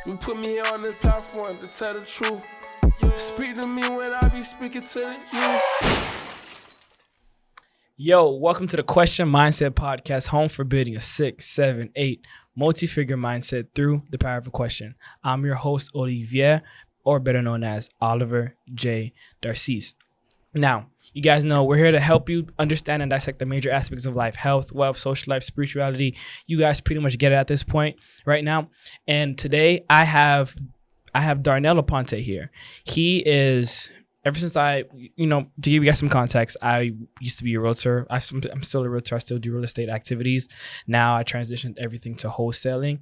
You put me on this platform to tell the truth. Speak to me when I be speaking to you. Yo, welcome to the Question Mindset Podcast, home for building a 6, 7, 8 multi-figure mindset through the power of a question. I'm your host, Olivier, or better known as Oliver J. Darcis. Now, you guys know we're here to help you understand and dissect the major aspects of life: health, wealth, social life, spirituality. You guys pretty much get it at this point right now. And today I have Darnell Aponte here. He is, ever since to give you guys some context, I used to be a realtor. I'm still a realtor. I still do real estate activities. Now I transitioned everything to wholesaling.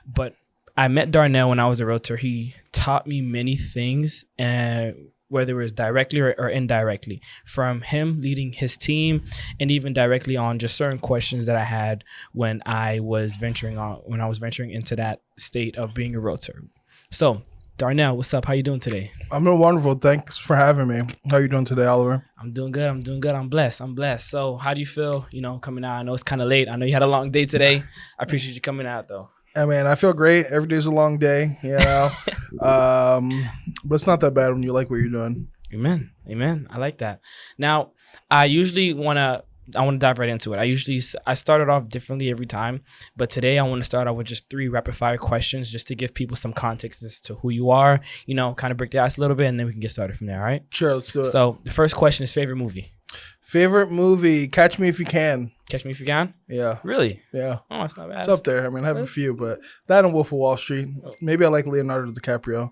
But I met Darnell when I was a realtor. He taught me many things, and whether it was directly or indirectly, from him leading his team and even directly on just certain questions that I had when I was venturing into that state of being a realtor. So, Darnell, what's up? How you doing today? I'm doing wonderful. Thanks for having me. How you doing today, Oliver? I'm doing good. I'm blessed. So how do you feel, coming out? I know it's kind of late. I know you had a long day today. I appreciate you coming out, though. I mean, I feel great. Every day's a long day, but it's not that bad when you like what you're doing. Amen. I like that. Now, I want to dive right into it. I started off differently every time, but today I want to start off with just 3 rapid fire questions just to give people some context as to who you are, kind of break the ice a little bit, and then we can get started from there, all right? Sure, let's do it. So the first question is favorite movie. Favorite movie, Catch Me If You Can. Catch Me If You Can? Yeah. Really? Yeah. Oh, it's not bad. It's up there. I mean, I have a few, but that and Wolf of Wall Street. Maybe I like Leonardo DiCaprio.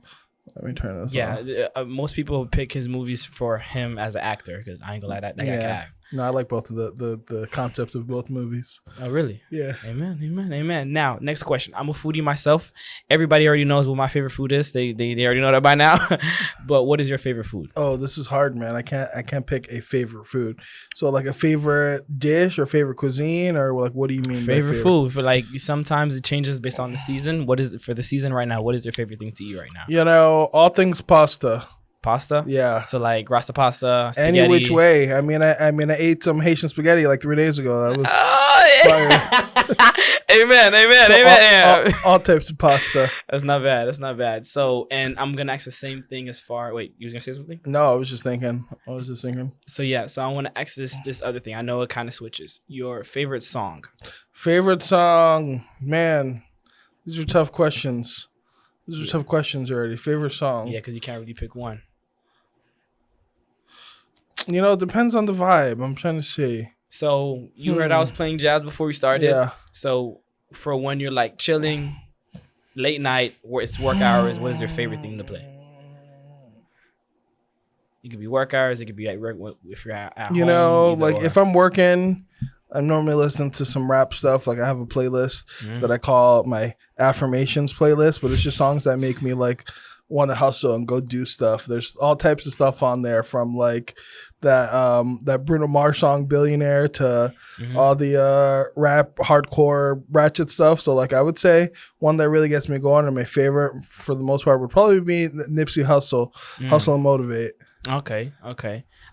Let me turn this off. Yeah, most people pick his movies for him as an actor because I ain't gonna lie, that guy can act. No, I like both of the concept of both movies. Oh, really? Yeah. Amen. Now, next question. I'm a foodie myself. Everybody already knows what my favorite food is. They already know that by now. But what is your favorite food? Oh, this is hard, man. I can't pick a favorite food. So like a favorite dish or favorite cuisine, or like what do you mean? Favorite food? For like sometimes it changes based on the season. What is it for the season right now? What is your favorite thing to eat right now? All things pasta. Pasta? Yeah. So like rasta pasta, spaghetti. Any which way. I mean, I ate some Haitian spaghetti like 3 days ago. That was fire. Amen. All types of pasta. That's not bad. So, and I'm gonna ask the same thing as far. Wait, you was gonna say something? No, I was just thinking. So yeah, so I want to ask this other thing. I know it kind of switches. Your favorite song? Favorite song, man. These are tough questions. Tough questions already. Favorite song? Yeah, because you can't really pick one. It depends on the vibe. I'm trying to see. So you heard I was playing jazz before we started. Yeah. So for when you're like chilling, late night, where it's work hours, what is your favorite thing to play? It could be work hours. It could be like if you're at home. Like if I'm working, I'm normally listening to some rap stuff. Like I have a playlist that I call my affirmations playlist, but it's just songs that make me like want to hustle and go do stuff. There's all types of stuff on there, from like that Bruno Mars song Billionaire to all the rap hardcore ratchet stuff. So like I would say one that really gets me going, and my favorite for the most part would probably be Nipsey Hussle, Hustle and Motivate. Okay.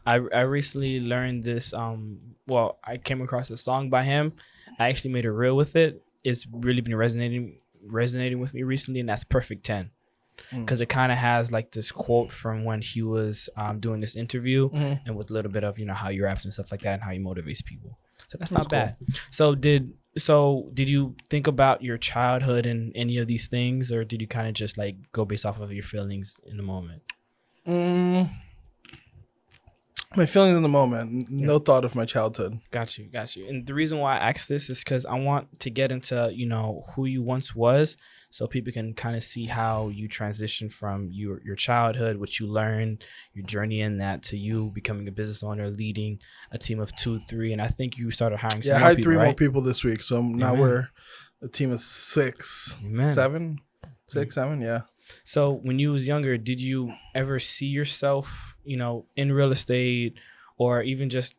I recently learned this. I came across a song by him. I actually made a reel with it. It's really been resonating with me recently, and that's Perfect 10. Because it kind of has like this quote from when he was doing this interview, and with a little bit of how he raps and stuff like that, and how he motivates people. So that's not bad. Cool. So did you think about your childhood and any of these things, or did you kind of just like go based off of your feelings in the moment? My feelings in the moment, no thought of my childhood. Got you. And the reason why I asked this is because I want to get into, who you once was, so people can kind of see how you transition from your childhood, what you learned, your journey in that, to you becoming a business owner, leading a team of 2, 3, and I think you started hiring some more people, I hired 3 more people this week, so now we're a team of 6, 7, 6, 7, yeah. So when you was younger, did you ever see yourself, in real estate, or even just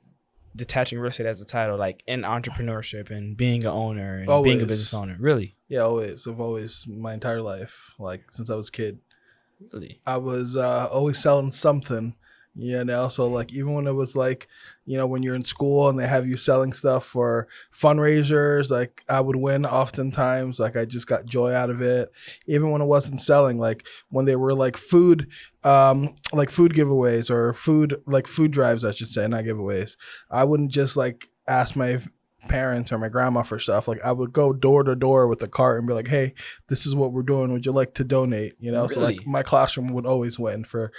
detaching real estate as a title, like in entrepreneurship and being an owner and being a business owner? Really? Yeah, always. I've always, my entire life, like since I was a kid. Really? I was always selling something. You know, so like even when it was like, you know, when you're in school and they have you selling stuff for fundraisers, like I would win oftentimes. Like I just got joy out of it. Even when it wasn't selling, like when they were like food giveaways or food drives, I should say, not giveaways. I wouldn't just like ask my parents or my grandma for stuff. Like I would go door to door with a cart and be like, hey, this is what we're doing. Would you like to donate? You know, so like my classroom would always win for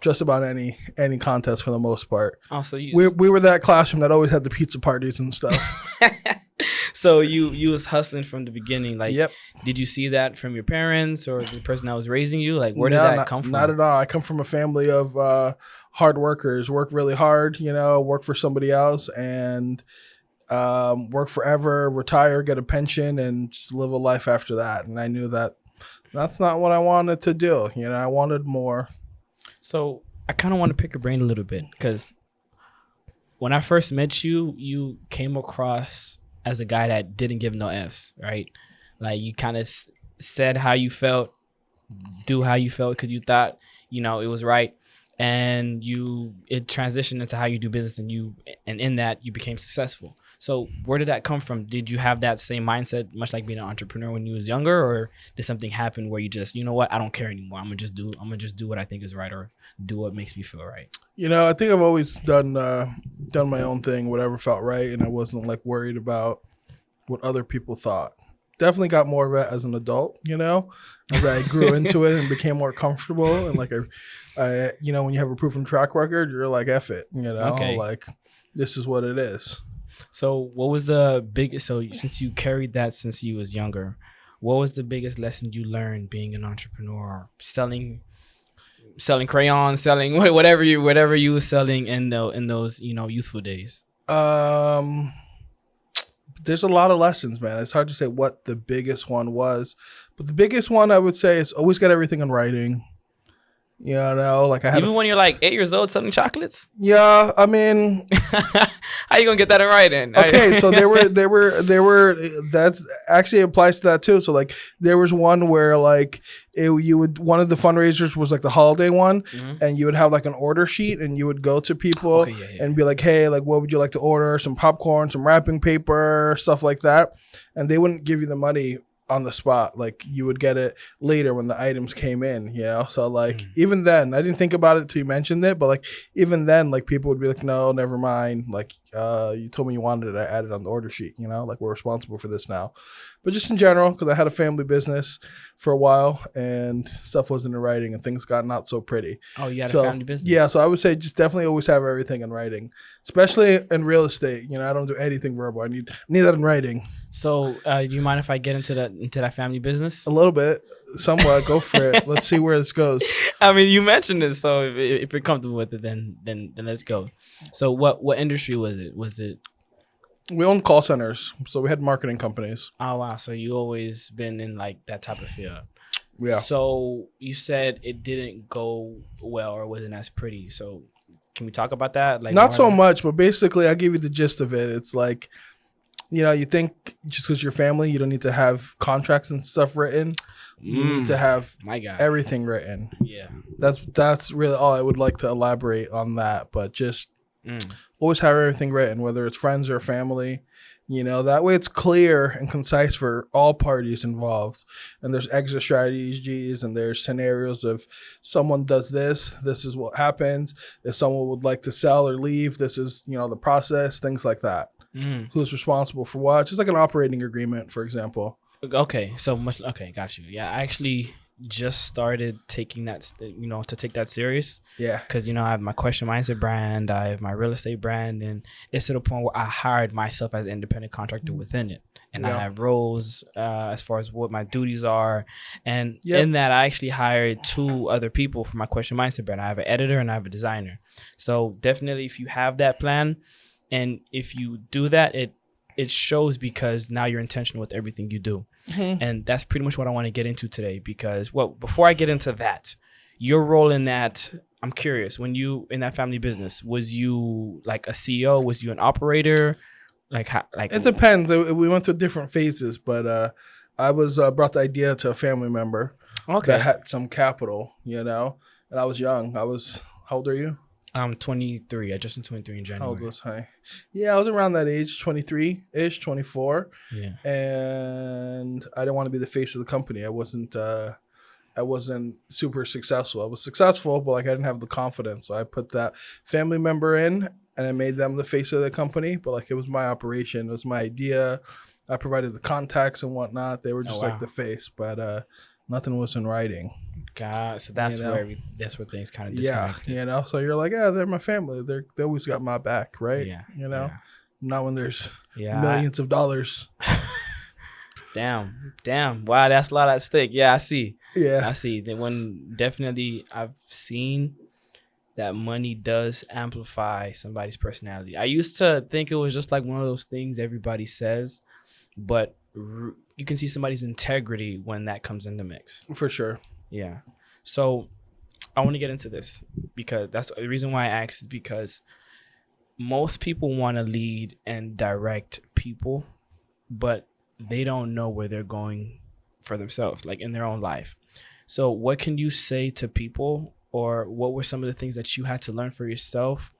just about any contest for the most part. Also, we were that classroom that always had the pizza parties and stuff. So you was hustling from the beginning. Like, yep. Did you see that from your parents or the person that was raising you? Like, where did that come from? Not at all. I come from a family of hard workers. Work really hard, you know, work for somebody else and work forever, retire, get a pension, and just live a life after that. And I knew that that's not what I wanted to do. You know, I wanted more. So I kind of want to pick your brain a little bit because when I first met you, you came across as a guy that didn't give no Fs, right? Like you kind of said how you felt, do how you felt because you thought, you know, it was right. And it transitioned into how you do business and in that you became successful. So where did that come from? Did you have that same mindset, much like being an entrepreneur when you was younger, or did something happen where you just, you know what, I don't care anymore. I'm gonna just do what I think is right or do what makes me feel right. You know, I think I've always done my own thing, whatever felt right, and I wasn't like worried about what other people thought. Definitely got more of it as an adult, you know, as I grew into it and became more comfortable. And like, I, you know, when you have a proven track record, you're like, F it, you know, like this is what it is. So what was the biggest, so since you carried that since you was younger, what was the biggest lesson you learned being an entrepreneur, selling crayons, selling whatever you were selling in those, you know, youthful days? There's a lot of lessons, man. It's hard to say what the biggest one was, but the biggest one I would say is always get everything in writing. You know, like I had even when you're like 8 years old selling chocolates. Yeah, I mean, how you gonna get that in writing? Okay, so there were that actually applies to that too. So like there was one where like one of the fundraisers was like the holiday one, and you would have like an order sheet, and you would go to people and be like, hey, like what would you like to order? Some popcorn, some wrapping paper, stuff like that, and they wouldn't give you the money on the spot. Like you would get it later when the items came in, you know? So like even then, I didn't think about it until you mentioned it, but like even then, like people would be like, no, never mind. Like you told me you wanted it, I added on the order sheet, you know, like we're responsible for this now. But just in general, because I had a family business for a while and stuff wasn't in writing and things got not so pretty. Oh, you had a family business? Yeah, so I would say just definitely always have everything in writing, especially in real estate. You know, I don't do anything verbal. I need that in writing. So do you mind if I get into that family business? A little bit, somewhat. Go for it. Let's see where this goes. I mean, you mentioned it, so if you're comfortable with it, then let's go. So what industry was it? We owned call centers, so we had marketing companies. Oh, wow. So you always been in like that type of field. Yeah. So you said it didn't go well or wasn't as pretty. So can we talk about that? Like not so much, but basically I'll give you the gist of it. It's like, you know, you think just because you're family, you don't need to have contracts and stuff written. You need to have everything written. Yeah. That's really all I would like to elaborate on that, but just always have everything written, whether it's friends or family, you know, that way it's clear and concise for all parties involved. And there's exit strategies and there's scenarios of someone does this is what happens. If someone would like to sell or leave, this is, you know, the process, things like that. Who's responsible for what? Just like an operating agreement, for example. Okay. So much. Okay. Got you. Yeah. I actually just started taking that, you know, to take that serious. Yeah. Because, you know, I have my Question Mindset brand, I have my real estate brand, and it's to the point where I hired myself as an independent contractor within it. And I have roles as far as what my duties are. And in that, I actually hired 2 other people for my Question Mindset brand. I have an editor and I have a designer. So definitely if you have that plan and if you do that, it shows because now you're intentional with everything you do. And that's pretty much what I want to get into today because, well, before I get into that, your role in that, I'm curious, when you, in that family business, was you like a CEO? Was you an operator? Like it depends. We went through different phases, but I was brought the idea to a family member that had some capital, you know, and I was young. How old are you? I'm 23. I just turned 23 in How old January. was I? Yeah, I was around that age, 23-ish, 24. Yeah. And I didn't want to be the face of the company. I wasn't super successful. I was successful, but like I didn't have the confidence. So I put that family member in and I made them the face of the company. But like it was my operation, it was my idea. I provided the contacts and whatnot. They were just like wow. the face, but nothing was in writing. God, so that's You know? where that's where things kind of Yeah, disconnected. So you're like, yeah, they're my family. They always got my back, right? Yeah. Not when there's Yeah. millions of dollars. Damn. Wow, that's a lot at stake. Yeah, I see. Yeah. I see. That when definitely I've seen that money does amplify somebody's personality. I used to think it was just like one of those things everybody says, but you can see somebody's integrity when that comes in the mix. For sure. Yeah. So I want to get into this because that's the reason why I asked is because most people want to lead and direct people, but they don't know where they're going for themselves, like in their own life. So what can you say to people, or what were some of the things that you had to learn for yourself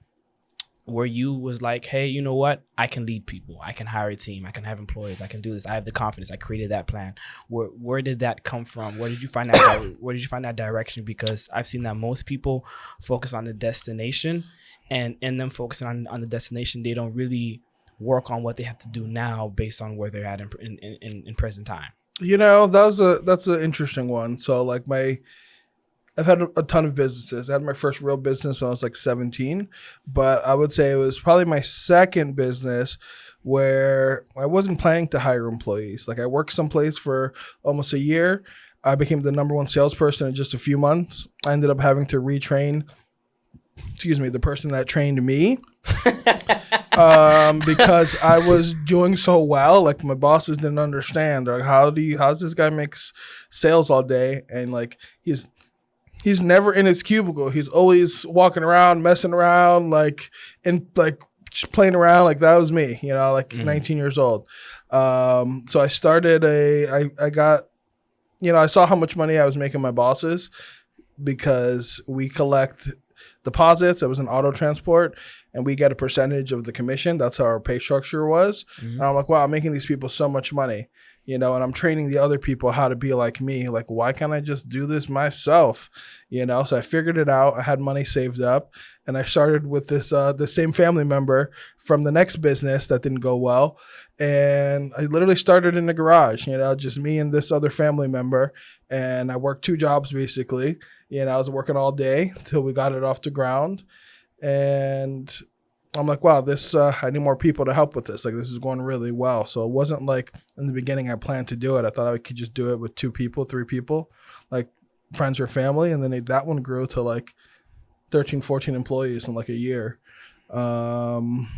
where you was like, hey, you know what? I can lead people. I can hire a team. I can have employees. I can do this. I have the confidence. I created that plan. Where did that come from? Where did you find that? Where did you find that direction? Because I've seen that most people focus on the destination, and in them focusing on the destination, they don't really work on what they have to do now based on where they're at in present time. That's an interesting one. So like I've had a ton of businesses. I had my first real business when I was like 17, but I would say it was probably my second business where I wasn't planning to hire employees. Like I worked someplace for almost a year. I became the number one salesperson in just a few months. I ended up having to retrain, the person that trained me. Because I was doing so well, like my bosses didn't understand. Like, how's this guy makes sales all day? And like, he's never in his cubicle. He's always walking around, messing around, like just playing around. Like that was me, 19 years old. So I started I got, I saw how much money I was making my bosses because we collect deposits. It was an auto transport and we get a percentage of the commission. That's how our pay structure was. Mm-hmm. And I'm like, wow, I'm making these people so much money. And I'm training the other people how to be like me. Like, why can't I just do this myself? So I figured it out. I had money saved up and I started with this, the same family member from the next business that didn't go well. And I literally started in the garage, just me and this other family member. And I worked 2 jobs basically. I was working all day till we got it off the ground. And I'm like, wow, I need more people to help with this. Like, this is going really well. So it wasn't like in the beginning I planned to do it. I thought I could just do it with 2 people, 3 people, like friends or family. And then that one grew to like 13, 14 employees in like a year. And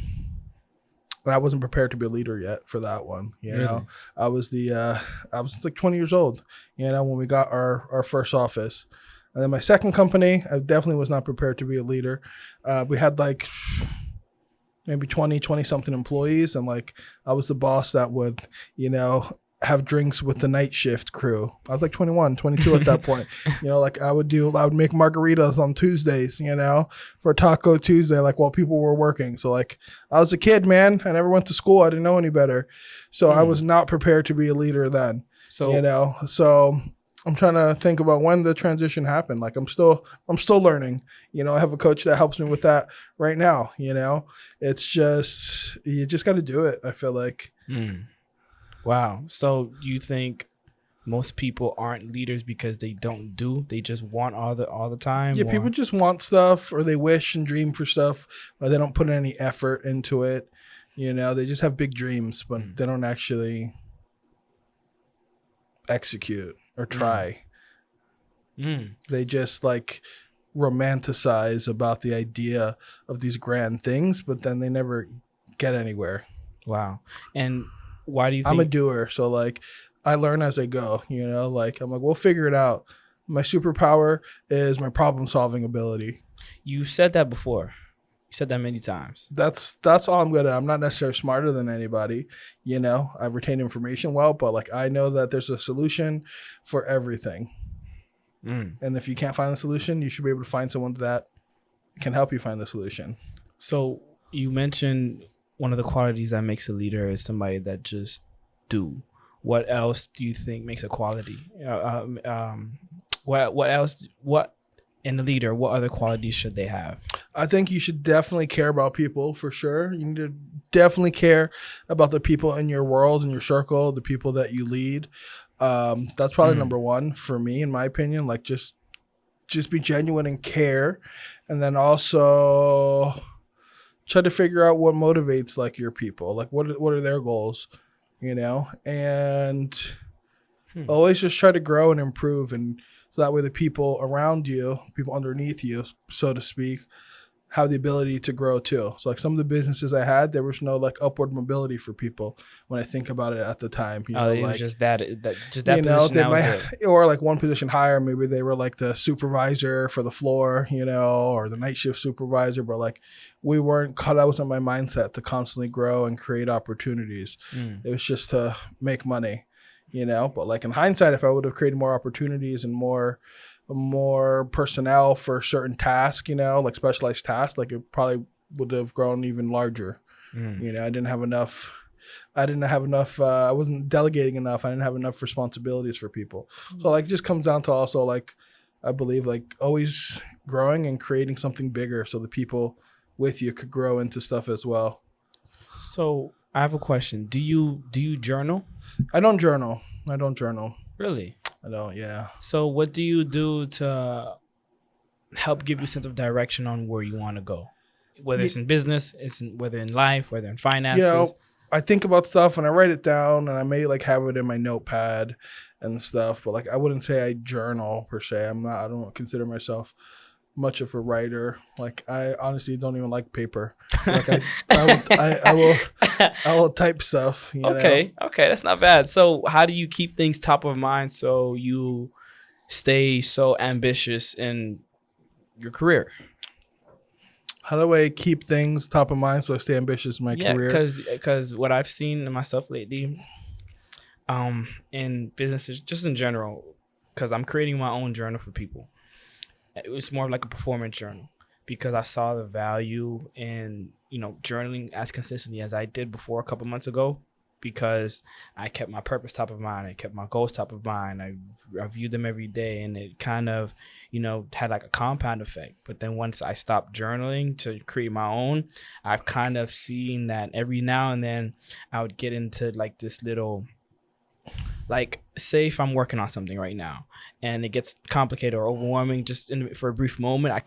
I wasn't prepared to be a leader yet for that one. Really? I was like 20 years old, when we got our first office. And then my second company, I definitely was not prepared to be a leader. We had like maybe 20 something employees. And like, I was the boss that would, have drinks with the night shift crew. I was like 21, 22 at that point. Like I would make margaritas on Tuesdays, for Taco Tuesday, like while people were working. So like I was a kid, man. I never went to school. I didn't know any better. So I was not prepared to be a leader then, so I'm trying to think about when the transition happened. Like I'm still learning. I have a coach that helps me with that right now. It's just, you just got to do it. I feel like. Wow. So do you think most people aren't leaders because they just want all the time? Yeah, people just want stuff, or they wish and dream for stuff, but they don't put any effort into it. They just have big dreams, but they don't actually execute or try. They just like romanticize about the idea of these grand things, but then they never get anywhere. Wow. And why do you think? I'm a doer, so like I learn as I go, like I'm like, we'll figure it out. My superpower is my problem solving ability. You said that before. You said that many times. That's all I'm good at. I'm not necessarily smarter than anybody. I retain information well, but like I know that there's a solution for everything. And if you can't find a solution, you should be able to find someone that can help you find the solution. So you mentioned one of the qualities that makes a leader is somebody that just do. What else do you think makes a quality? What else? What in the leader? What other qualities should they have? I think you should definitely care about people for sure. You need to definitely care about the people in your world, in your circle, the people that you lead. That's probably number one for me, in my opinion. Like just be genuine and care, and then also try to figure out what motivates like your people. Like what are their goals, and always just try to grow and improve, and so that way the people around you, people underneath you, so to speak, have the ability to grow too. So like some of the businesses I had, there was no like upward mobility for people when I think about it at the time. It like, was just that position. That was it. Or like one position higher, maybe they were like the supervisor for the floor, or the night shift supervisor. But like we weren't cut. That wasn't my mindset to constantly grow and create opportunities. It was just to make money, But like in hindsight, if I would have created more opportunities and more personnel for certain tasks, like specialized tasks, like it probably would have grown even larger. I didn't have enough. I wasn't delegating enough. I didn't have enough responsibilities for people. So like it just comes down to also like, I believe like always growing and creating something bigger so the people with you could grow into stuff as well. So I have a question. Do you journal? I don't journal. Really? I don't, yeah. So what do you do to help give you a sense of direction on where you want to go? Whether it's in business, whether in life, whether in finances. I think about stuff and I write it down, and I may like have it in my notepad and stuff, but like I wouldn't say I journal per se. I don't consider myself much of a writer. Like I honestly don't even like paper. Like I will type stuff. Okay, that's not bad. So how do you keep things top of mind so you stay so ambitious in your career? How do I keep things top of mind so I stay ambitious in my career? Because what I've seen in myself lately, in businesses, just in general, because I'm creating my own journal for people. It was more like a performance journal because I saw the value in, journaling as consistently as I did before a couple months ago, because I kept my purpose top of mind. I kept my goals top of mind. I viewed them every day, and it kind of, had like a compound effect. But then once I stopped journaling to create my own, I've kind of seen that every now and then I would get into like this little, like say if I'm working on something right now and it gets complicated or overwhelming just for a brief moment, I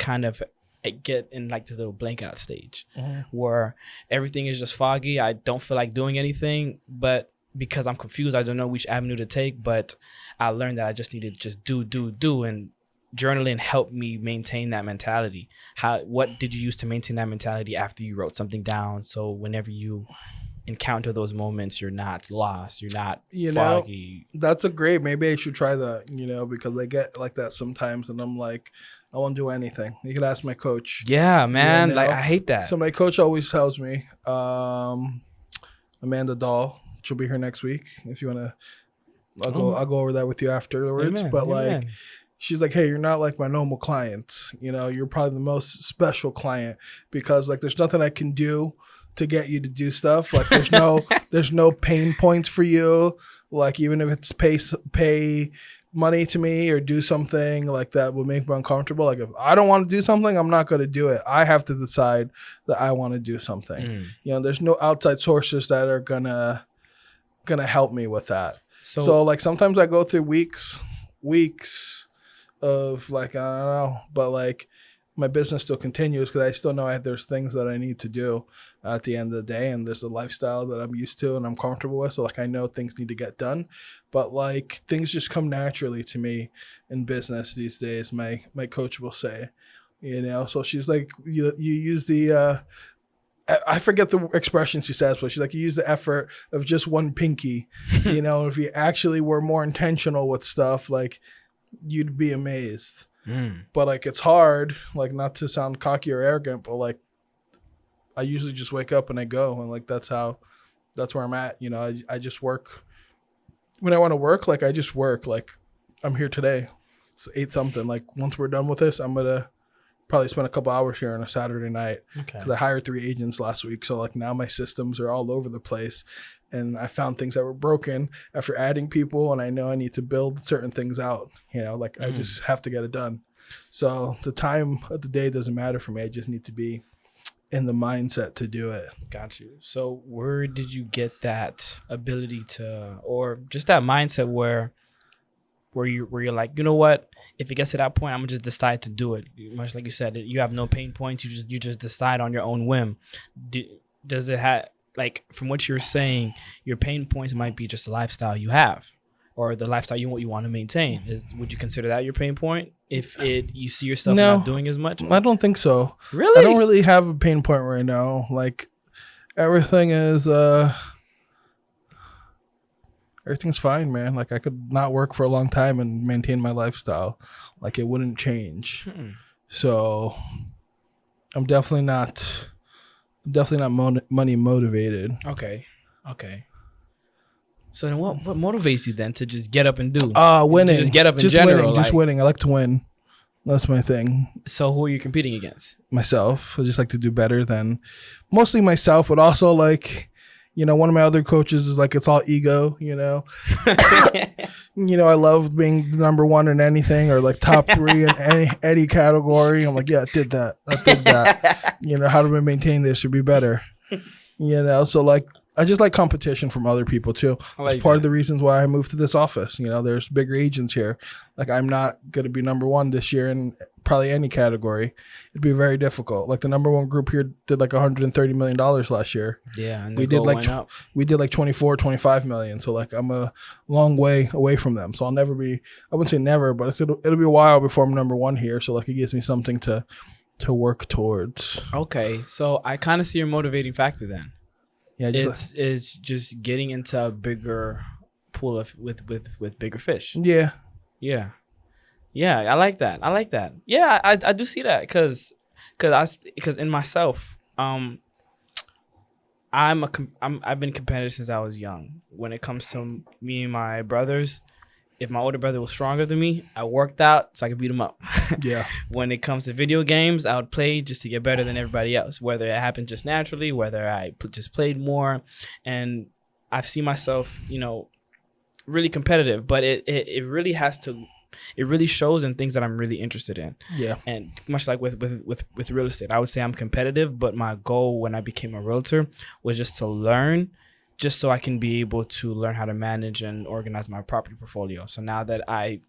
get in like this little blank out stage where everything is just foggy. I don't feel like doing anything, but because I'm confused, I don't know which avenue to take. But I learned that I just need to just do. And journaling helped me maintain that mentality. What did you use to maintain that mentality after you wrote something down? So whenever you encounter those moments, you're not lost, you're not foggy. That's maybe I should try that, because I get like that sometimes and I'm like, I won't do anything. You can ask my coach. Yeah, man. Like I hate that. So my coach always tells me, Amanda Dahl, she'll be here next week if you want to. I'll go over that with you afterwards. Amen. But like, she's like, hey, you're not like my normal clients. You're probably the most special client because like there's nothing I can do to get you to do stuff. Like there's no pain points for you. Like even if it's pay money to me or do something like that would make me uncomfortable. Like if I don't want to do something, I'm not going to do it. I have to decide that I want to do something. There's no outside sources that are gonna help me with that. So like sometimes I go through weeks of like, I don't know, but like my business still continues because I still know there's things that I need to do at the end of the day, and there's a lifestyle that I'm used to and I'm comfortable with. So like I know things need to get done, but like things just come naturally to me in business these days. My coach will say, so she's like, you use the I forget the expression she says, but she's like, you use the effort of just one pinky. If you actually were more intentional with stuff, like you'd be amazed. But like it's hard, like not to sound cocky or arrogant, but like I usually just wake up and I go, and like that's where I'm at. I just work when I want to work. Like I just work. Like I'm here today. It's 8 something. Like once we're done with this, I'm gonna probably spend a couple hours here on a Saturday night. Okay. Because I hired 3 agents last week. So like now my systems are all over the place. And I found things that were broken after adding people. And I know I need to build certain things out. You know, like I just have to get it done. So the time of the day doesn't matter for me. I just need to be in the mindset to do it. Got you. So where did you get that ability to, or just that mindset where you're like, you know what? If it gets to that point, I'm gonna just decide to do it. Much like you said, you have no pain points. You just decide on your own whim. Does it have, like, from what you're saying, your pain points might be just the lifestyle you have, or the lifestyle you want to maintain? Would you consider that your pain point if you see yourself not doing as much? I don't think so. Really? I don't really have a pain point right now. Like everything is everything's fine, man. Like I could not work for a long time and maintain my lifestyle. Like it wouldn't change. So I'm definitely not money motivated. Okay. So then what motivates you then to just get up and do? Winning. To just get up in just general. Winning, just winning. I like to win. That's my thing. So who are you competing against? Myself. I just like to do better than mostly myself, but also like, you know, one of my other coaches is like, it's all ego, you know. You know, I love being number one in anything or like top 3 in any category. I'm like, yeah, I did that. You know, how do we maintain this or be better? You know, so like, I just like competition from other people too. It's part of the reasons why I moved to this office. You know, there's bigger agents here. Like I'm not going to be number one this year in probably any category. It'd be very difficult. Like the number one group here did like $130 million last year. Yeah. And we did like 24, 25 million. So like I'm a long way away from them. So I'll never be, I wouldn't say never, but it'll be a while before I'm number one here. So like it gives me something to work towards. Okay. So I kind of see your motivating factor then. Yeah, it's just getting into a bigger pool of with bigger fish. Yeah. I like that. Yeah, I do see that because in myself, I've been competitive since I was young. When it comes to me and my brothers, if my older brother was stronger than me, I worked out so I could beat him up. Yeah. When it comes to video games, I would play just to get better than everybody else, whether it happened just naturally, whether I just played more. And I've seen myself, you know, really competitive, but it really it really shows in things that I'm really interested in. Yeah. And much like with real estate, I would say I'm competitive, but my goal when I became a realtor was just to learn, just so I can be able to learn how to manage and organize my property portfolio. So now that I've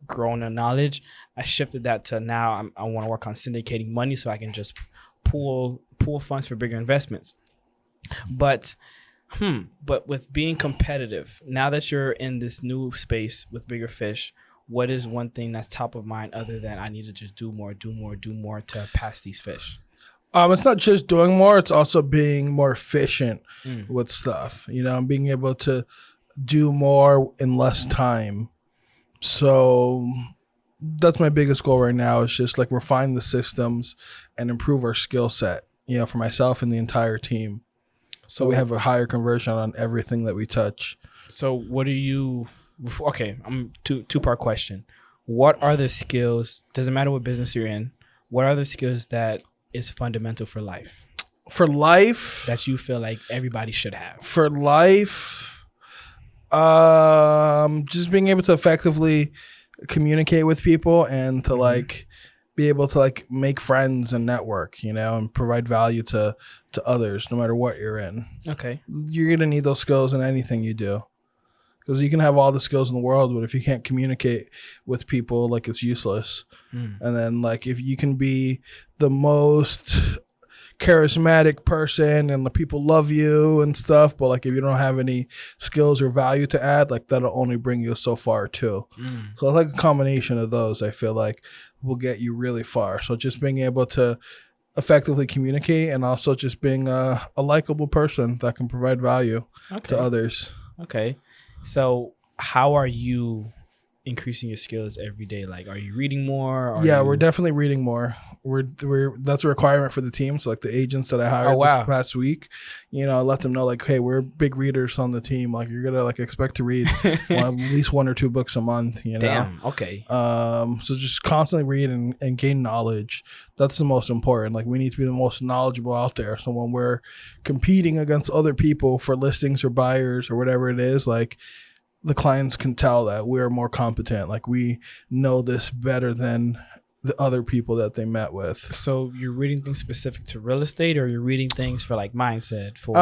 grown in knowledge, I shifted that to now I want to work on syndicating money so I can just pool funds for bigger investments. But with being competitive, now that you're in this new space with bigger fish, what is one thing that's top of mind other than I need to just do more to pass these fish? It's not just doing more, it's also being more efficient with stuff, you know, and being able to do more in less time. So that's my biggest goal right now, is just like refine the systems and improve our skill set, you know, for myself and the entire team. So we have a higher conversion on everything that we touch. So what are you, okay, I'm two-part question. What are the skills, doesn't matter what business you're in, what are the skills that is fundamental for life? For life? That you feel like everybody should have. For life, just being able to effectively communicate with people and to like be able to like make friends and network, you know, and provide value to others no matter what you're in. Okay. You're going to need those skills in anything you do. Because you can have all the skills in the world, but if you can't communicate with people, like it's useless. And then like if you can be the most charismatic person and the people love you and stuff, but like if you don't have any skills or value to add, like that'll only bring you so far too. So like a combination of those, I feel like will get you really far. So just being able to effectively communicate and also just being a likable person that can provide value to others. Okay. So how are you increasing your skills every day? Like, are you reading more? We're definitely reading more. We're that's a requirement for the team. So like the agents that I hired this past week, I let them know like, hey, we're big readers on the team. Like you're gonna like expect to read at least 1 or 2 books a month. Damn. Okay. So just constantly read and gain knowledge. That's the most important. Like we need to be the most knowledgeable out there. So when we're competing against other people for listings or buyers or whatever it is, like the clients can tell that we're more competent. Like we know this better than the other people that they met with. So you're reading things specific to real estate, or you're reading things for like mindset, for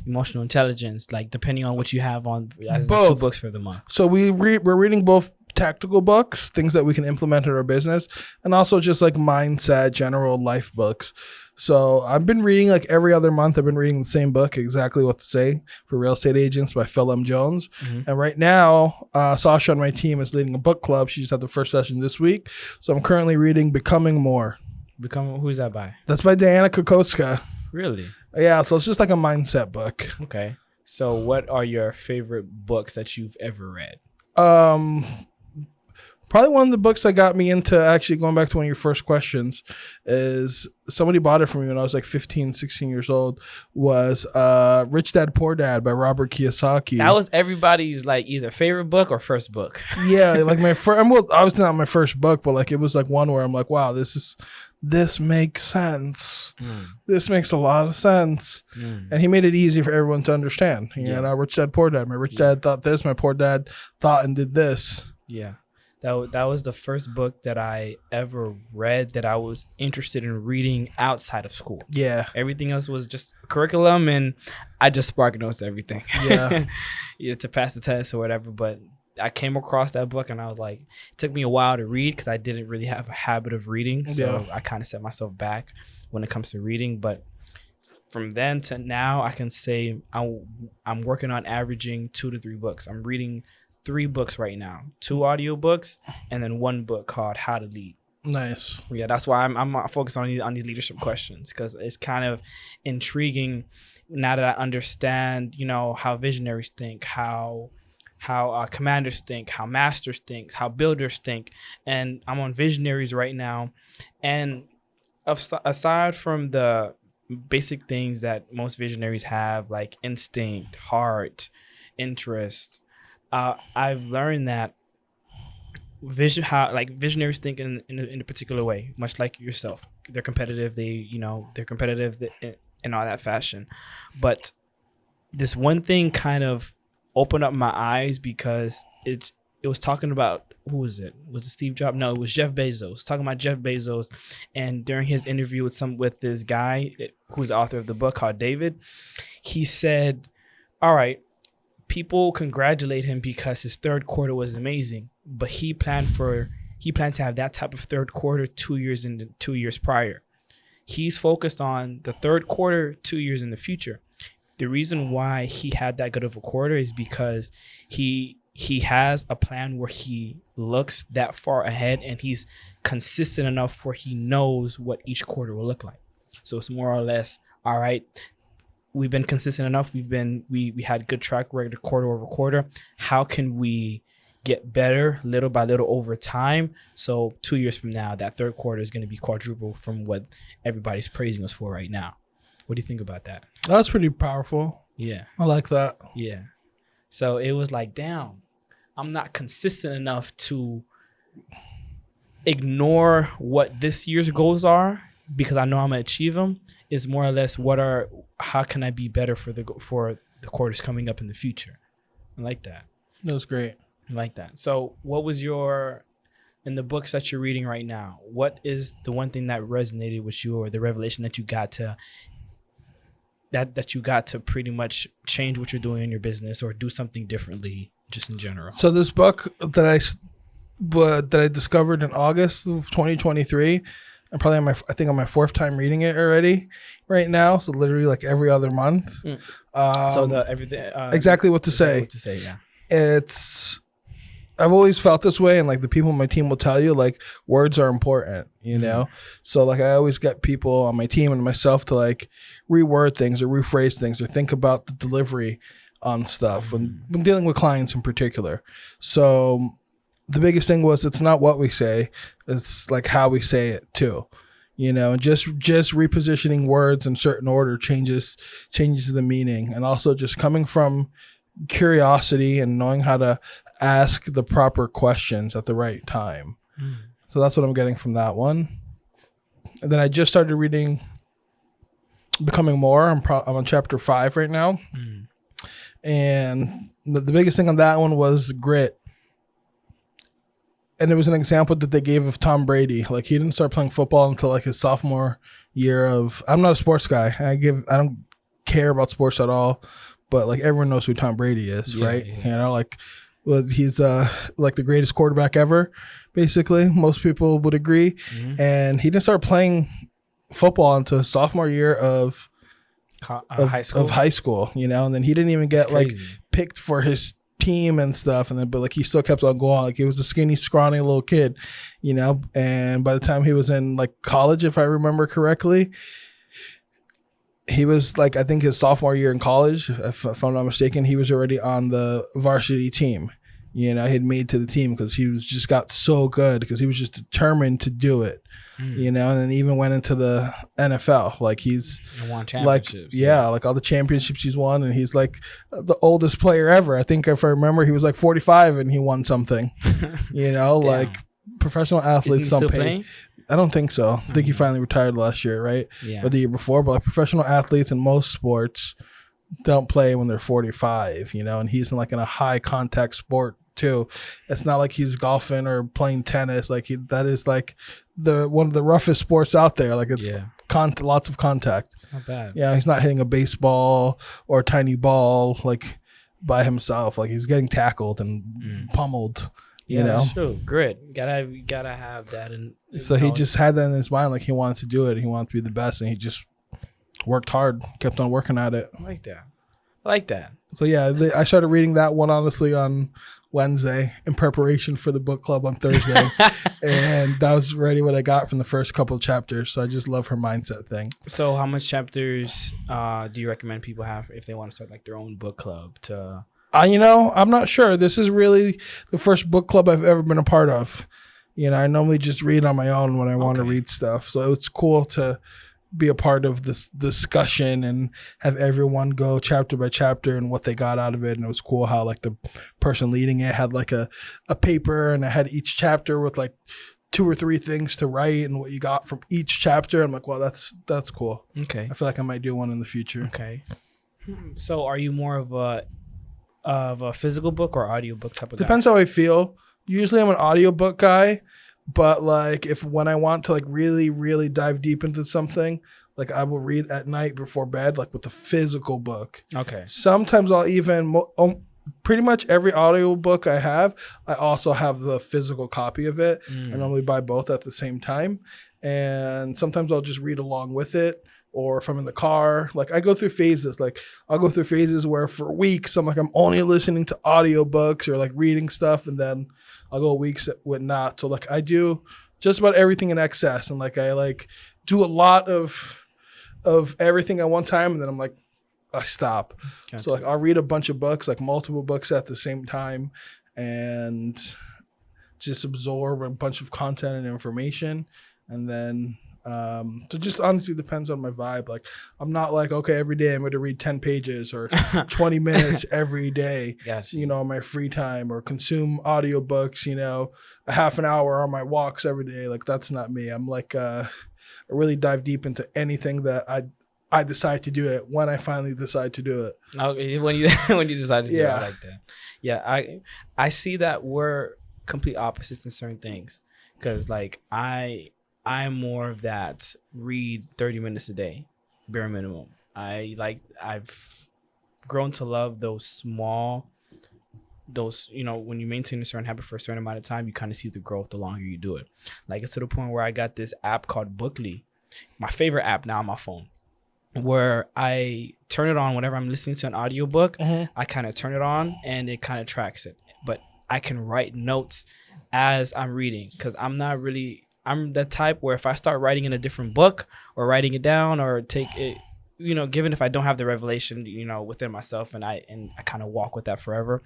emotional intelligence, like depending on what you have on as both. 2 books for the month. So we're reading both tactical books, things that we can implement in our business, and also just like mindset, general life books. So I've been reading like every other month. I've been reading the same book, Exactly What to Say for Real Estate Agents by Phil M. Jones. And right now, Sasha on my team is leading a book club. She just had the first session this week. So I'm currently reading Becoming More. Who's that by? That's by Diana Kokoska. Really? Yeah, so it's just like a mindset book. Okay. So what are your favorite books that you've ever read? Probably one of the books that got me into actually going back to one of your first questions is somebody bought it for me when I was like 15, 16 years old, was Rich Dad Poor Dad by Robert Kiyosaki. That was everybody's like either favorite book or first book. Yeah, like my first, well, obviously not my first book, but like it was like one where I'm like, wow, this makes sense. This makes a lot of sense. And he made it easy for everyone to understand. You know, Rich Dad Poor Dad. My rich dad thought this, my poor dad thought and did this. Yeah. That was the first book that I ever read that I was interested in reading outside of school. Yeah. Everything else was just curriculum, and I just spark notes everything. Yeah. To pass the test or whatever. But I came across that book and I was like, it took me a while to read because I didn't really have a habit of reading. So I kind of set myself back when it comes to reading. But from then to now, I can say I'm working on averaging 2 to 3 books. I'm reading 3 books right now, 2 audio books, and then 1 book called How to Lead. Nice. Yeah, that's why I'm focused on these leadership questions, because it's kind of intriguing now that I understand, how visionaries think, how commanders think, how masters think, how builders think. And I'm on visionaries right now. And aside from the basic things that most visionaries have, like instinct, heart, interest, I've learned that visionaries think in a particular way, much like yourself. They're competitive. They're competitive in all that fashion. But this one thing kind of opened up my eyes, because it was talking about, who was it? Was it Steve Jobs? No, it was Jeff Bezos. Talking about Jeff Bezos, and during his interview with this guy who's the author of the book called David, he said, "All right, people congratulate him because his third quarter was amazing, but he planned to have that type of third quarter 2 years prior. He's focused on the third quarter 2 years in the future. The reason why he had that good of a quarter is because he has a plan where he looks that far ahead, and he's consistent enough where he knows what each quarter will look like. So it's more or less, all right, we've been consistent enough. We had good track record quarter over quarter. How can we get better little by little over time? So 2 years from now, that third quarter is going to be quadruple from what everybody's praising us for right now." What do you think about that? That's pretty powerful. Yeah. I like that. Yeah. So it was like, damn, I'm not consistent enough to ignore what this year's goals are, because I know I'm going to achieve them. It's more or less how can I be better for the quarters coming up in the future? I like that. That was great. I like that. So what was in the books that you're reading right now, what is the one thing that resonated with you, or the revelation that you got to pretty much change what you're doing in your business, or do something differently just in general? So this book that I discovered in August of 2023, I'm probably on my 4th time reading it already right now. So literally like every other month. Exactly What to Say. Yeah. I've always felt this way, and like the people on my team will tell you, like, words are important, So like I always get people on my team and myself to like reword things or rephrase things or think about the delivery on stuff when dealing with clients in particular. So the biggest thing was it's not what we say, it's like how we say it too. And just repositioning words in certain order changes the meaning, and also just coming from curiosity and knowing how to ask the proper questions at the right time. So that's what I'm getting from that one. And then I just started reading Becoming More. I'm on chapter 5 right now. And the biggest thing on that one was grit. And it was an example that they gave of Tom Brady. Like, he didn't start playing football until like his sophomore year of. I'm not a sports guy. I don't care about sports at all. But like, everyone knows who Tom Brady is, right? Yeah. Like, well, he's like the greatest quarterback ever. Basically, most people would agree. And he didn't start playing football until his sophomore year of high school. And then he didn't even get like picked for his team and stuff, but like he still kept on going. Like, he was a skinny, scrawny little kid, and by the time he was in like college, if I remember correctly, he was like, I think his sophomore year in college, if I'm not mistaken, he was already on the varsity team. He'd made to the team because he was just got so good, because he was just determined to do it. And then even went into the NFL. Like, he's won championships. Like, like all the championships he's won, and he's like the oldest player ever. I think, if I remember, he was like 45 and he won something. Like, professional athletes don't pay. Playing? I don't think so. I think he finally retired last year, right? Or the year before. But like, professional athletes in most sports don't play when they're 45. And he's in a high contact sport too. It's not like he's golfing or playing tennis. Like, that is like one of the roughest sports out there. Like, it's lots of contact. It's not bad. He's not hitting a baseball or a tiny ball like by himself. Like, he's getting tackled and pummeled. That's true. Grit. Gotta have that. And so he just had that in his mind. Like, he wanted to do it. He wanted to be the best, and he just worked hard. Kept on working at it. I like that. So I started reading that one honestly on Wednesday in preparation for the book club on Thursday. And that was already what I got from the first couple of chapters. So I just love her mindset thing. So how much chapters do you recommend people have if they want to start like their own book club? I'm not sure. This is really the first book club I've ever been a part of. I normally just read on my own when I want to read stuff. So it's cool to be a part of this discussion and have everyone go chapter by chapter and what they got out of it. And it was cool how like the person leading it had like a paper, and it had each chapter with like 2 or 3 things to write and what you got from each chapter. I'm like, well, that's cool. Okay. I feel like I might do one in the future. Okay. So are you more of a physical book or audiobook type of guy? Depends how I feel. Usually I'm an audiobook guy. But like, when I want to like really, really dive deep into something, like I will read at night before bed, like with a physical book. Okay. Sometimes I'll even, pretty much every audiobook I have, I also have the physical copy of it. I normally buy both at the same time. And sometimes I'll just read along with it. Or if I'm in the car, like I go through phases. Like I'll go through phases where for weeks I'm only listening to audiobooks or like reading stuff, and then I'll go weeks with not. So like I do just about everything in excess, and like I like do a lot of everything at one time, and then I'm like I stop. Gotcha. So like I'll read a bunch of books, like multiple books at the same time, and just absorb a bunch of content and information, and then. So just honestly depends on my vibe. Like I'm not like, okay, every day I'm going to read 10 pages or 20 minutes every day, gotcha. On my free time, or consume audiobooks, a half an hour on my walks every day. Like that's not me. I'm like, I really dive deep into anything that I decide to do it when I finally decide to do it. Okay, when you decide to do it, I like that. Yeah, I see that we're complete opposites in certain things, because like I'm more of that read 30 minutes a day, bare minimum. I've grown to love those when you maintain a certain habit for a certain amount of time, you kind of see the growth the longer you do it. Like it's to the point where I got this app called Bookly, my favorite app now on my phone, where I turn it on whenever I'm listening to an audiobook. I kind of turn it on and it kind of tracks it. But I can write notes as I'm reading, because I'm the type where if I start writing in a different book or writing it down or take it, given if I don't have the revelation, within myself, and I kind of walk with that forever,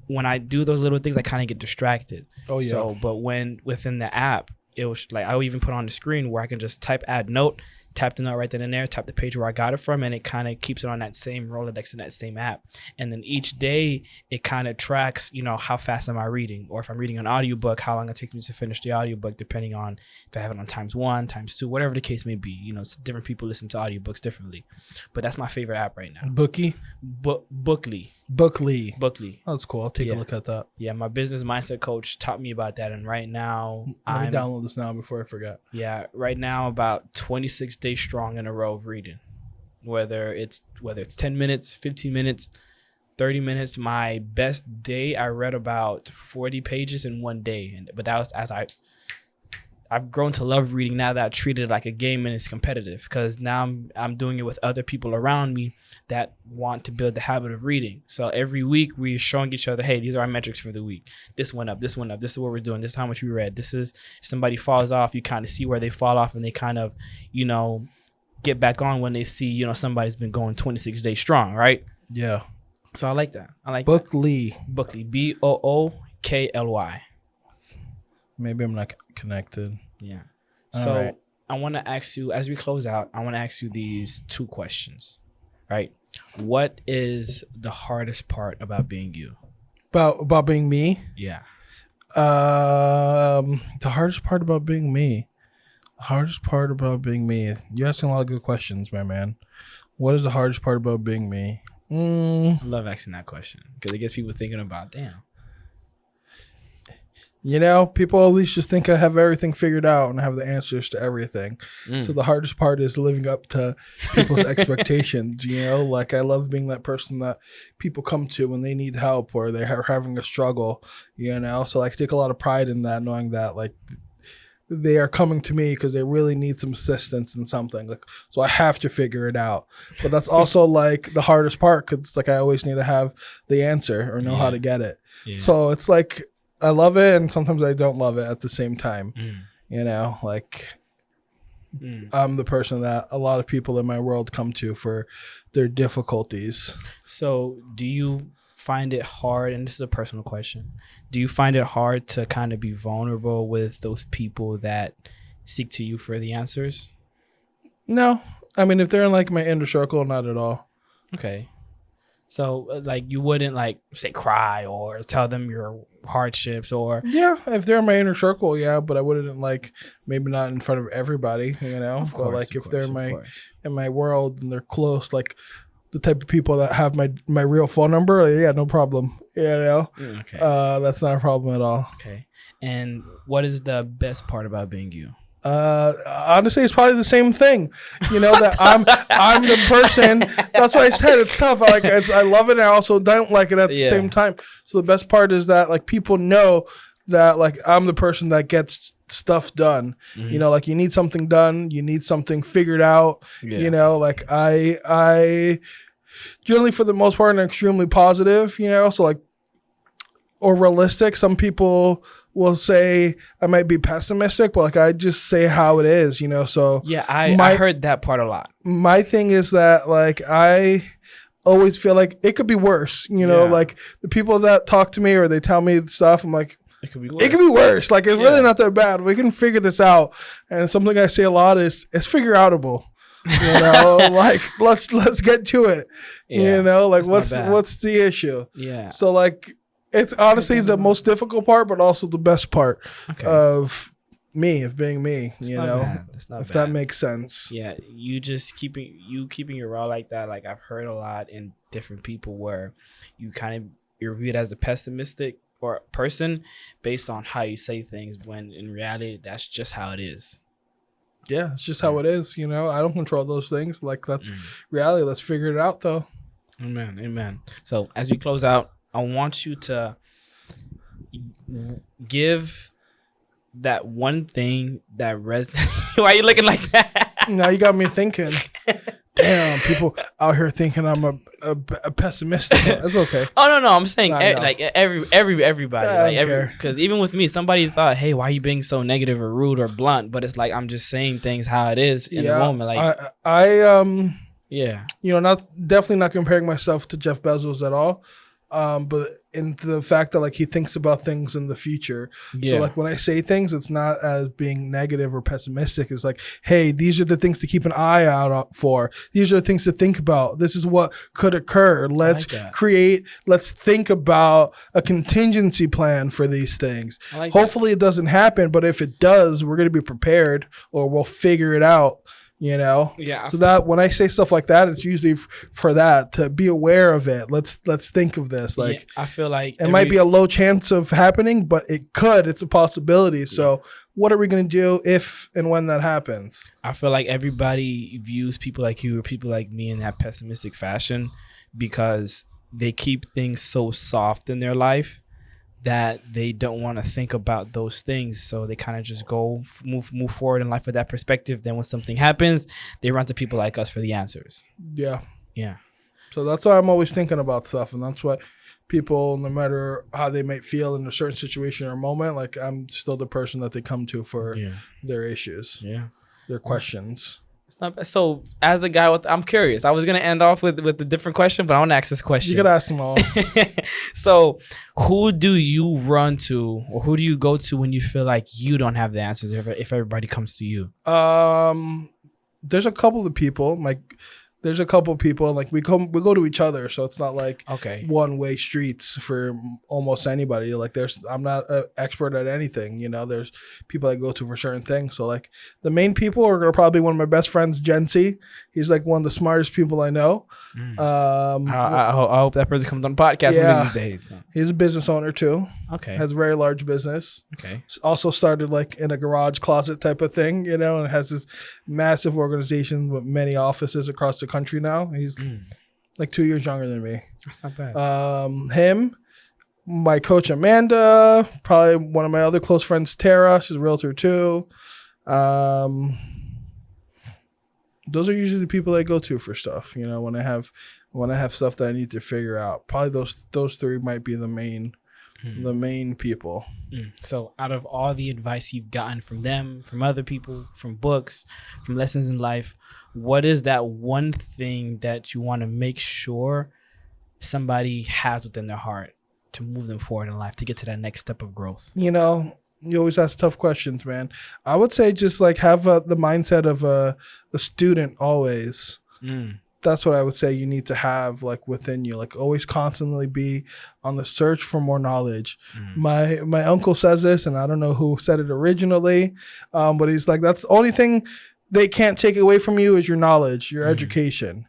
when I do those little things, I kind of get distracted. Oh yeah. So, but when within the app, it was like I'll even put on the screen where I can just type add note, tap the note right then and there, tap the page where I got it from, and it kind of keeps it on that same Rolodex in that same app. And then each day it kind of tracks, how fast am I reading, or if I'm reading an audiobook, how long it takes me to finish the audiobook, depending on if I have it on times 1, times 2, whatever the case may be. Different people listen to audiobooks differently, but that's my favorite app right now. Bookly. Bookly. Oh, that's cool. I'll take a look at that. Yeah, my business mindset coach taught me about that, and right now Let me download this now before I forget. Yeah, right now about 26 days strong in a row of reading, whether it's 10 minutes, 15 minutes, 30 minutes. My best day, I read about 40 pages in one day, but that was as I've grown to love reading now that I treat it like a game and it's competitive, because now I'm doing it with other people around me that want to build the habit of reading. So every week we're showing each other, hey, these are our metrics for the week. This went up, this went up. This is what we're doing. This is how much we read. This is if somebody falls off, you kind of see where they fall off, and they kind of, get back on when they see, somebody's been going 26 days strong, right? Yeah. So I like that. Bookly. Bookly. Bookly. Maybe I'm not connected. Yeah. All So right. I want to ask you, as we close out, I want to ask you these 2 questions, right? What is the hardest part about being you? About being me? Yeah. The hardest part about being me. The hardest part about being me. You're asking a lot of good questions, my man. What is the hardest part about being me? I love asking that question because it gets people thinking about, damn. People always just think I have everything figured out and I have the answers to everything. So the hardest part is living up to people's expectations. Like I love being that person that people come to when they need help or they're having a struggle, So I take a lot of pride in that, knowing that like they are coming to me because they really need some assistance in something. Like, so I have to figure it out. But that's also like the hardest part because it's like I always need to have the answer or know how to get it. Yeah. So it's like, I love it, and sometimes I don't love it at the same time. I'm the person that a lot of people in my world come to for their difficulties. So do you find it hard, and this is a personal question, do you find it hard to kind of be vulnerable with those people that seek to you for the answers? No. I mean, if they're in like my inner circle, not at all. Okay. So, like, you wouldn't, like, say cry or tell them your hardships or... Yeah, if they're in my inner circle, yeah, but I wouldn't, like, maybe not in front of everybody, Of course, but, like, if they're in my world and they're close, like, the type of people that have my real phone number, like, yeah, no problem, Okay. That's not a problem at all. Okay. And what is the best part about being you? Honestly, it's probably the same thing, that I'm the person. That's why I said it's tough. I love it, and I also don't like it at the same time. So the best part is that like people know that like I'm the person that gets stuff done. Like you need something done, you need something figured out. Like I generally for the most part am extremely positive. So like or realistic. Some people will say I might be pessimistic, but like I just say how it is, so yeah, I heard that part a lot. My thing is that like I always feel like it could be worse, like the people that talk to me or they tell me stuff, I'm like, it could be worse. Like it's really not that bad. We can figure this out. And something I say a lot is it's figure outable. Like let's get to it. Like what's the issue? Yeah. So like it's honestly the most difficult part, but also the best part of being me, if that makes sense. Yeah, you just keeping it raw like that. Like I've heard a lot in different people where you're viewed as a pessimistic or person based on how you say things, when in reality, that's just how it is. Yeah, it's just how it is. I don't control those things. Like that's reality. Let's figure it out though. Amen. So as we close out, I want you to give that one thing that resonates. Why are you looking like that? Now you got me thinking. Damn, people out here thinking I'm a pessimistic. That's okay. Oh no, I'm saying like everybody, like because even with me, somebody thought, hey, why are you being so negative or rude or blunt? But it's like I'm just saying things how it is in the moment. Like Yeah. You know, definitely not comparing myself to Jeff Bezos at all. But in the fact that like he thinks about things in the future. Yeah. So like when I say things, it's not as being negative or pessimistic. It's like, hey, these are the things to keep an eye out for. These are the things to think about. This is what could occur. Let's think about a contingency plan for these things. Hopefully it doesn't happen, but if it does, we're going to be prepared or we'll figure it out. You know, So that when I say stuff like that, it's usually for that to be aware of it. Let's think of this. Like, I feel like it might be a low chance of happening, but it could. It's a possibility. So, what are we going to do if and when that happens? I feel like everybody views people like you or people like me in that pessimistic fashion because they keep things so soft in their life that they don't want to think about those things, so they kind of just move forward in life with that perspective. Then when something happens, they run to people like us for the answers. Yeah. So that's why I'm always thinking about stuff, and that's what people, no matter how they might feel in a certain situation or moment, like I'm still the person that they come to for their issues, their questions. It's not bad. So as the guy I'm curious. I was gonna end off with a different question, but I want to ask this question. You gotta ask them all. So who do you run to, or who do you go to when you feel like you don't have the answers? If everybody comes to you, there's a couple of people. There's a couple of people, like we go to each other, so it's not like one-way streets for almost anybody. Like I'm not an expert at anything, you know. There's people I go to for certain things. So like the main people are gonna probably be one of my best friends, Jency. He's like one of the smartest people I know. I hope that person comes on the podcast one of these days. He's a business owner too. Okay. Has a very large business. Okay. Also started like in a garage closet type of thing, you know, and has this massive organization with many offices across the country now. He's like 2 years younger than me. That's not bad. Him, my coach Amanda, probably one of my other close friends, Tara. She's a realtor too. Those are usually the people I go to for stuff, you know, when I have stuff that I need to figure out. Probably those three might be the main people. So out of all the advice you've gotten from them, from other people, from books, from lessons in life, what is that one thing that you want to make sure somebody has within their heart to move them forward in life, to get to that next step of growth? You know, you always ask tough questions, man. I would say just like have the mindset of a student always. That's what I would say you need to have like within you, like always constantly be on the search for more knowledge. My uncle says this, and I don't know who said it originally, but he's like, that's the only thing they can't take away from you is your knowledge, your education.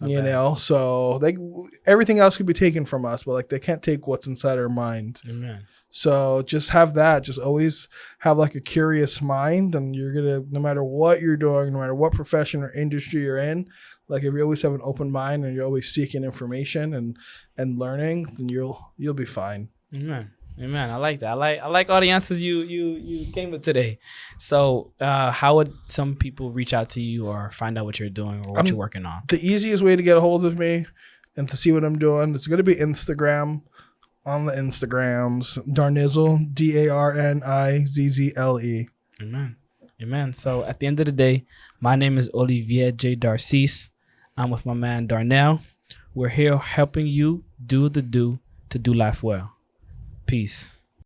You know, so everything else could be taken from us, but like they can't take what's inside our mind. Amen. So just have that. Just always have like a curious mind, and you're gonna, no matter what you're doing, no matter what profession or industry you're in, like if you always have an open mind and you're always seeking information and learning, then you'll be fine. Amen. I like that. I like all the answers you came with today. So how would some people reach out to you or find out what you're doing or what you're working on? The easiest way to get a hold of me and to see what I'm doing, it's going to be Instagram. On the Instagrams, Darnizzle, DARNIZZLE. Amen. So at the end of the day, my name is Olivier J. Darcis. I'm with my man Darnell. We're here helping you do the do to do life well. Peace.